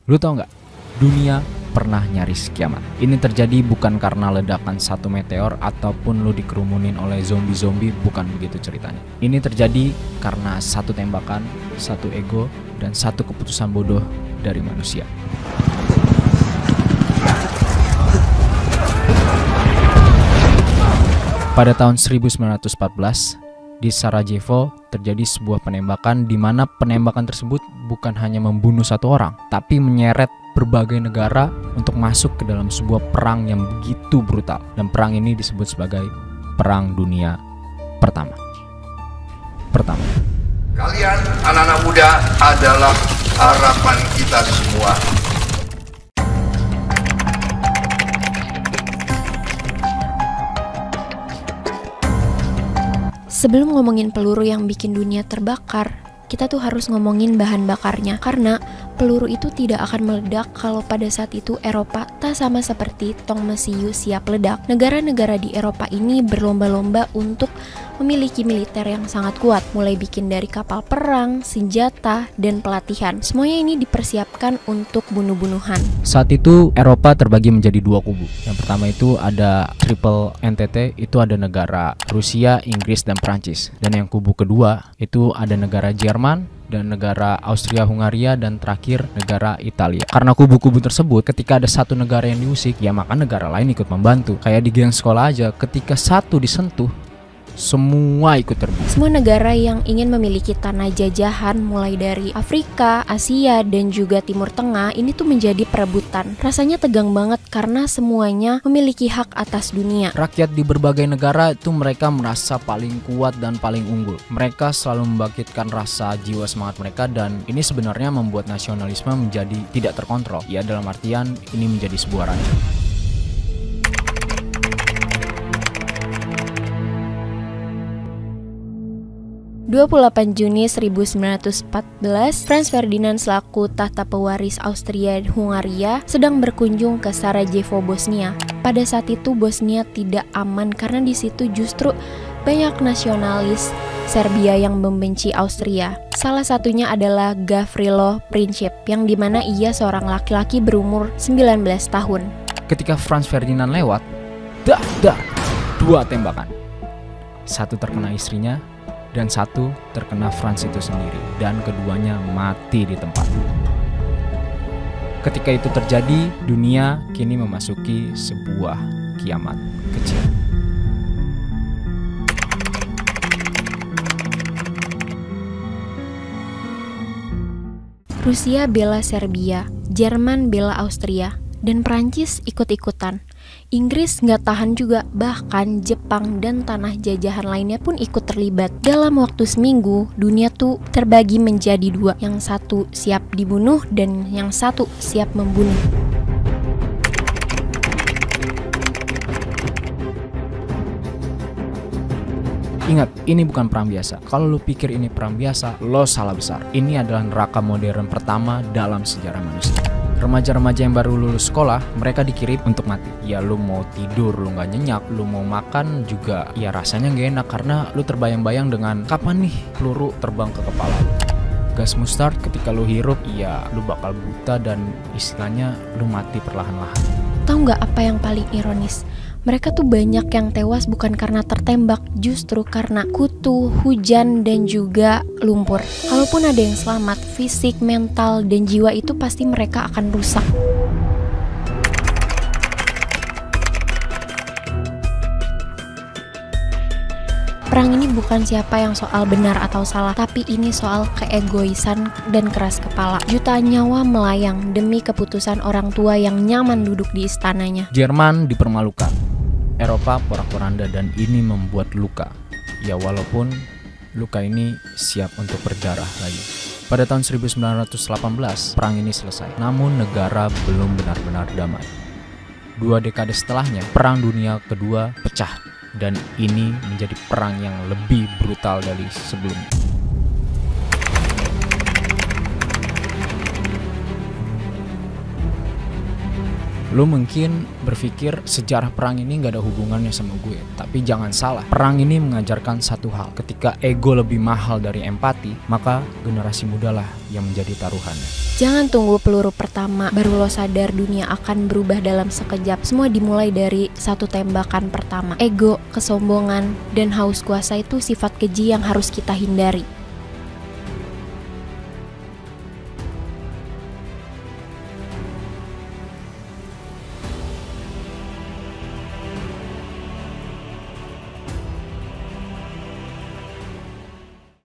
Lu tau nggak? Dunia pernah nyaris kiamat. Ini terjadi bukan karena ledakan satu meteor ataupun lu dikerumunin oleh zombie-zombie, bukan begitu ceritanya. Ini terjadi karena satu tembakan, satu ego, dan satu keputusan bodoh dari manusia. Pada tahun 1914, di Sarajevo terjadi sebuah penembakan di mana penembakan tersebut bukan hanya membunuh satu orang, tapi menyeret berbagai negara untuk masuk ke dalam sebuah perang yang begitu brutal. Dan perang ini disebut sebagai Perang Dunia Pertama. Kalian anak-anak muda adalah harapan kita semua. Sebelum ngomongin peluru yang bikin dunia terbakar, kita tuh harus ngomongin bahan bakarnya. Karena peluru itu tidak akan meledak kalau pada saat itu Eropa tak sama seperti tong mesiu siap ledak. Negara-negara di Eropa ini berlomba-lomba untuk memiliki militer yang sangat kuat, mulai bikin dari kapal perang, senjata, dan pelatihan. Semuanya ini dipersiapkan untuk bunuh-bunuhan. Saat itu Eropa terbagi menjadi dua kubu. Yang pertama itu ada Triple Entente, itu ada negara Rusia, Inggris, dan Perancis. Dan yang kubu kedua itu ada negara Jerman dan negara Austria-Hungaria, dan terakhir negara Italia. Karena kubu-kubu tersebut, ketika ada satu negara yang diusik, ya maka negara lain ikut membantu. Kayak di geng sekolah aja, ketika satu disentuh, semua ikut terbang. Semua negara yang ingin memiliki tanah jajahan mulai dari Afrika, Asia, dan juga Timur Tengah ini tuh menjadi perebutan. Rasanya tegang banget karena semuanya memiliki hak atas dunia. Rakyat di berbagai negara itu mereka merasa paling kuat dan paling unggul. Mereka selalu membangkitkan rasa jiwa semangat mereka, dan ini sebenarnya membuat nasionalisme menjadi tidak terkontrol. Ya, dalam artian ini menjadi sebuah rancu. 28 Juni 1914, Franz Ferdinand selaku tahta pewaris Austria-Hungaria sedang berkunjung ke Sarajevo, Bosnia. Pada saat itu Bosnia tidak aman karena di situ justru banyak nasionalis Serbia yang membenci Austria. Salah satunya adalah Gavrilo Princip, yang dimana ia seorang laki-laki berumur 19 tahun. Ketika Franz Ferdinand lewat, dua tembakan. Satu terkena istrinya, dan satu terkena Franz itu sendiri, dan keduanya mati di tempat. Ketika itu terjadi, dunia kini memasuki sebuah kiamat kecil. Rusia bela Serbia, Jerman bela Austria, dan Prancis ikut-ikutan. Inggris nggak tahan juga, bahkan Jepang dan tanah jajahan lainnya pun ikut terlibat. Dalam waktu seminggu, dunia tuh terbagi menjadi dua. Yang satu siap dibunuh dan yang satu siap membunuh. Ingat, ini bukan perang biasa. Kalau lu pikir ini perang biasa, lo salah besar. Ini adalah neraka modern pertama dalam sejarah manusia. Remaja-remaja yang baru lulus sekolah, mereka dikirim untuk mati. Ya lu mau tidur, lu gak nyenyak, lu mau makan juga ya rasanya gak enak, karena lu terbayang-bayang dengan kapan nih peluru terbang ke kepala lu. Gas mustard ketika lu hirup, ya lu bakal buta dan istilahnya lu mati perlahan-lahan. Tahu nggak apa yang paling ironis? Mereka tuh banyak yang tewas bukan karena tertembak, justru karena kutu, hujan, dan juga lumpur. Kalaupun ada yang selamat, fisik, mental, dan jiwa itu pasti mereka akan rusak. Perang ini bukan siapa yang soal benar atau salah, tapi ini soal keegoisan dan keras kepala. Jutaan nyawa melayang demi keputusan orang tua yang nyaman duduk di istananya. Jerman dipermalukan, Eropa porak-poranda, dan ini membuat luka. Ya walaupun luka ini siap untuk berdarah lagi. Pada tahun 1918, perang ini selesai. Namun negara belum benar-benar damai. 2 dekade setelahnya, Perang Dunia Kedua pecah. Dan ini menjadi perang yang lebih brutal dari sebelumnya. Lu mungkin berpikir sejarah perang ini gak ada hubungannya sama gue, tapi jangan salah. Perang ini mengajarkan satu hal, ketika ego lebih mahal dari empati, maka generasi muda lah yang menjadi taruhannya. Jangan tunggu peluru pertama baru lo sadar dunia akan berubah dalam sekejap. Semua dimulai dari satu tembakan pertama. Ego, kesombongan, dan haus kuasa itu sifat keji yang harus kita hindari.